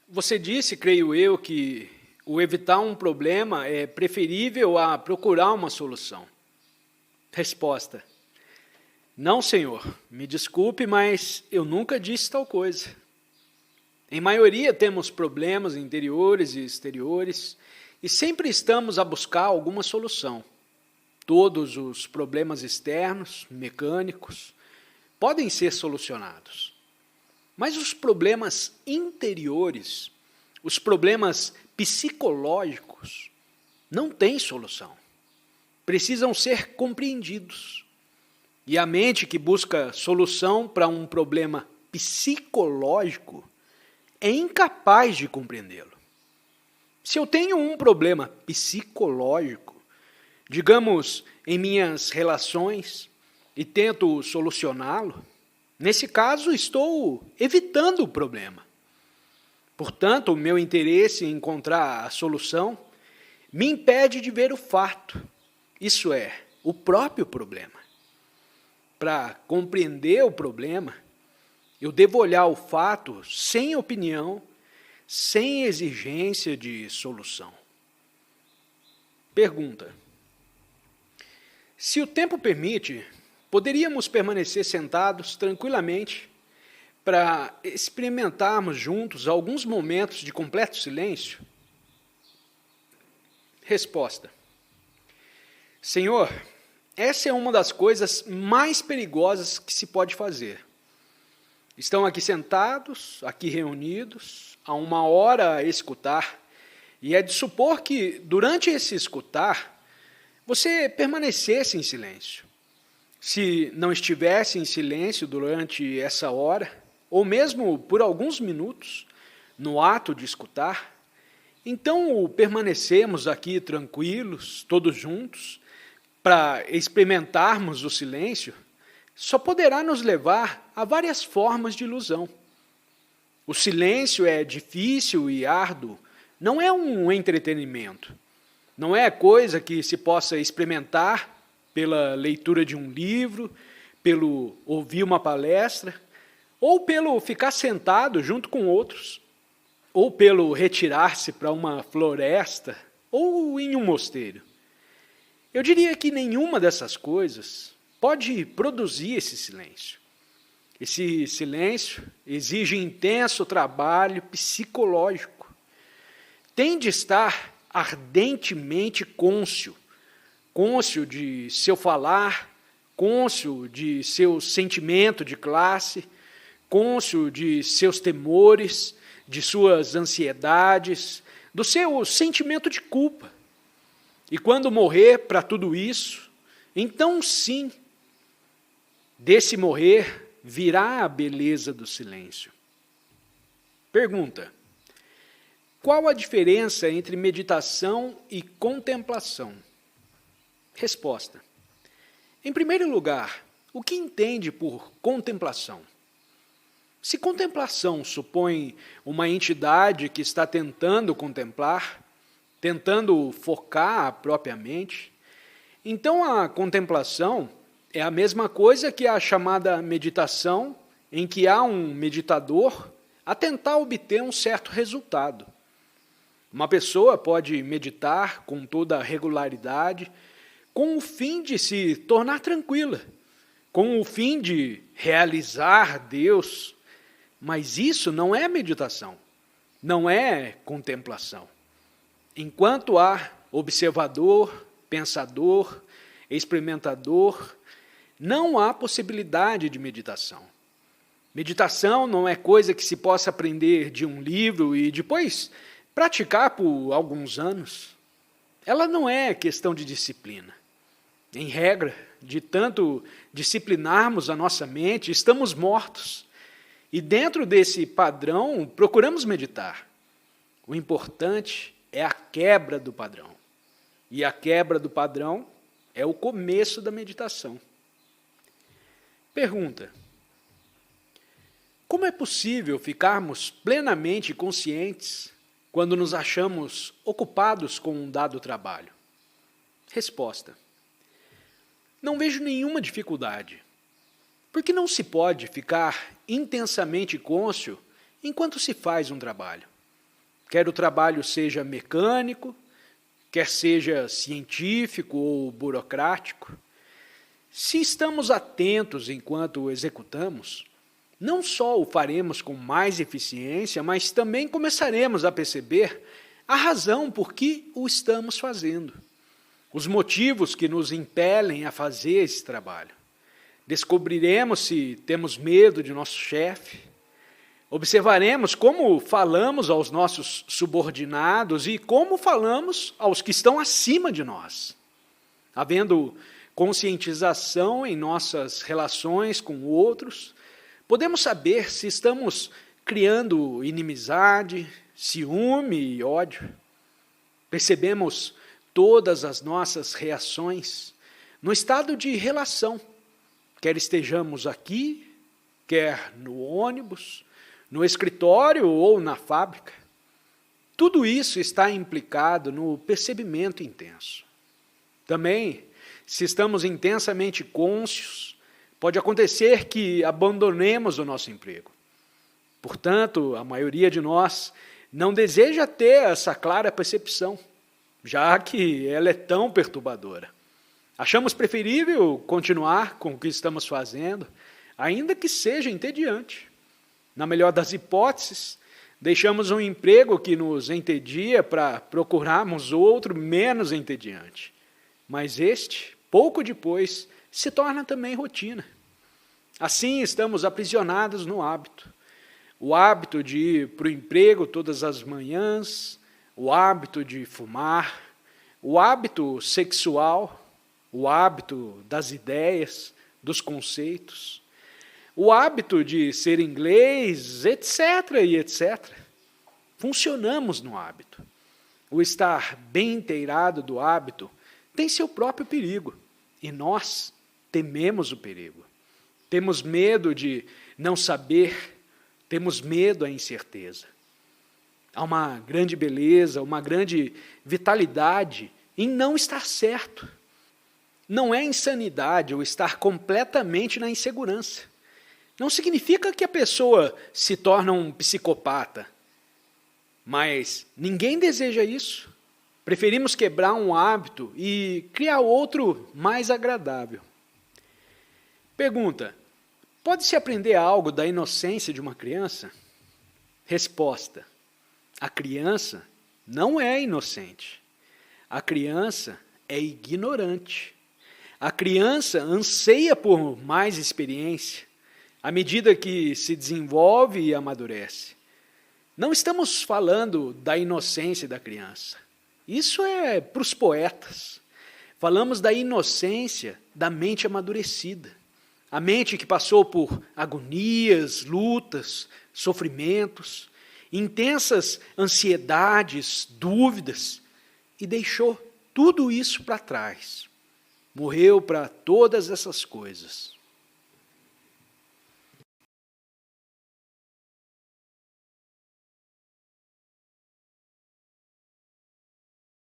Você disse, creio eu, que o evitar um problema é preferível a procurar uma solução. Resposta: não, senhor, me desculpe, mas eu nunca disse tal coisa. Em maioria temos problemas interiores e exteriores e sempre estamos a buscar alguma solução. Todos os problemas externos, mecânicos, podem ser solucionados. Mas os problemas interiores, os problemas psicológicos, não têm solução. Precisam ser compreendidos. E a mente que busca solução para um problema psicológico é incapaz de compreendê-lo. Se eu tenho um problema psicológico, digamos, em minhas relações, e tento solucioná-lo, nesse caso estou evitando o problema. Portanto, o meu interesse em encontrar a solução me impede de ver o fato, isso é, o próprio problema. Para compreender o problema, eu devo olhar o fato sem opinião, sem exigência de solução. Pergunta: se o tempo permite, poderíamos permanecer sentados tranquilamente para experimentarmos juntos alguns momentos de completo silêncio? Resposta: Senhor, essa é uma das coisas mais perigosas que se pode fazer. Estão aqui sentados, aqui reunidos, há uma hora a escutar, e é de supor que, durante esse escutar, você permanecesse em silêncio. Se não estivesse em silêncio durante essa hora, ou mesmo por alguns minutos, no ato de escutar, então permanecemos aqui tranquilos, todos juntos, para experimentarmos o silêncio, só poderá nos levar a várias formas de ilusão. O silêncio é difícil e árduo, não é um entretenimento, não é coisa que se possa experimentar pela leitura de um livro, pelo ouvir uma palestra, ou pelo ficar sentado junto com outros, ou pelo retirar-se para uma floresta, ou em um mosteiro. Eu diria que nenhuma dessas coisas pode produzir esse silêncio. Esse silêncio exige intenso trabalho psicológico. Tem de estar ardentemente cônscio de seu falar, cônscio de seu sentimento de classe, cônscio de seus temores, de suas ansiedades, do seu sentimento de culpa. E quando morrer para tudo isso, então sim, desse morrer virá a beleza do silêncio. Pergunta: qual a diferença entre meditação e contemplação? Resposta: em primeiro lugar, o que entende por contemplação? Se contemplação supõe uma entidade que está tentando contemplar, tentando focar a própria mente, então a contemplação é a mesma coisa que a chamada meditação, em que há um meditador a tentar obter um certo resultado. Uma pessoa pode meditar com toda a regularidade, com o fim de se tornar tranquila, com o fim de realizar Deus, mas isso não é meditação, não é contemplação. Enquanto há observador, pensador, experimentador, não há possibilidade de meditação. Meditação não é coisa que se possa aprender de um livro e depois praticar por alguns anos. Ela não é questão de disciplina. Em regra, de tanto disciplinarmos a nossa mente, estamos mortos. E dentro desse padrão, procuramos meditar. O importante é a quebra do padrão. E a quebra do padrão é o começo da meditação. Pergunta: como é possível ficarmos plenamente conscientes quando nos achamos ocupados com um dado trabalho? Resposta: não vejo nenhuma dificuldade, porque não se pode ficar intensamente cônscio enquanto se faz um trabalho. quer o trabalho seja mecânico, quer seja científico ou burocrático. Se estamos atentos enquanto o executamos, não só o faremos com mais eficiência, mas também começaremos a perceber a razão por que o estamos fazendo, os motivos que nos impelem a fazer esse trabalho. Descobriremos se temos medo de nosso chefe, observaremos como falamos aos nossos subordinados e como falamos aos que estão acima de nós. Havendo conscientização em nossas relações com outros, podemos saber se estamos criando inimizade, ciúme e ódio. Percebemos todas as nossas reações no estado de relação, quer estejamos aqui, quer no ônibus, no escritório ou na fábrica. Tudo isso está implicado no percebimento intenso. Também, se estamos intensamente cônscios, pode acontecer que abandonemos o nosso emprego. Portanto, a maioria de nós não deseja ter essa clara percepção, já que ela é tão perturbadora. Achamos preferível continuar com o que estamos fazendo, ainda que seja entediante. Na melhor das hipóteses, deixamos um emprego que nos entedia para procurarmos outro menos entediante. Mas este, pouco depois, se torna também rotina. Assim, estamos aprisionados no hábito. O hábito de ir para o emprego todas as manhãs, o hábito de fumar, o hábito sexual, o hábito das ideias, dos conceitos, o hábito de ser inglês, etc. e etc. Funcionamos no hábito. O estar bem inteirado do hábito tem seu próprio perigo, e nós tememos o perigo. Temos medo de não saber, temos medo da incerteza. Há uma grande beleza, uma grande vitalidade em não estar certo. Não é insanidade o estar completamente na insegurança. Não significa que a pessoa se torna um psicopata, mas ninguém deseja isso. Preferimos quebrar um hábito e criar outro mais agradável. Pergunta: pode-se aprender algo da inocência de uma criança? Resposta: a criança não é inocente. A criança é ignorante. A criança anseia por mais experiência, à medida que se desenvolve e amadurece. Não estamos falando da inocência da criança. Isso é para os poetas. Falamos da inocência da mente amadurecida. A mente que passou por agonias, lutas, sofrimentos, intensas ansiedades, dúvidas, e deixou tudo isso para trás. Morreu para todas essas coisas.